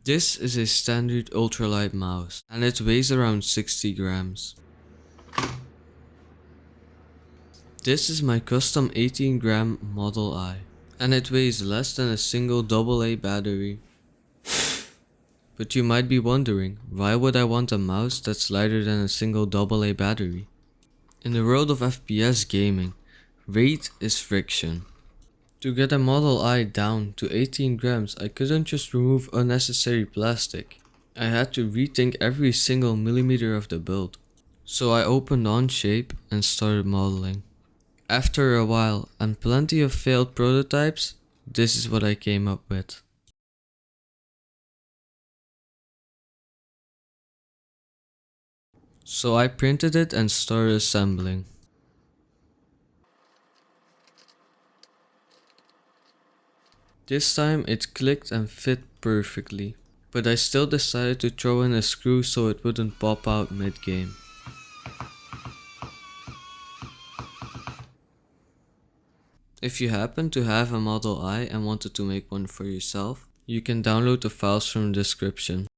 This is a standard ultralight mouse and it weighs around 60 grams. This is my custom 18 gram Model I and it weighs less than a single AA battery. But you might be wondering, why would I want a mouse that's lighter than a single AA battery? In the world of FPS gaming, weight is friction. To get a Model I down to 18 grams, I couldn't just remove unnecessary plastic. I had to rethink every single millimeter of the build. So I opened Onshape and started modeling. After a while and plenty of failed prototypes, this is what I came up with. So I printed it and started assembling. This time it clicked and fit perfectly, but I still decided to throw in a screw so it wouldn't pop out mid-game. If you happen to have a Model I and wanted to make one for yourself, you can download the files from the description.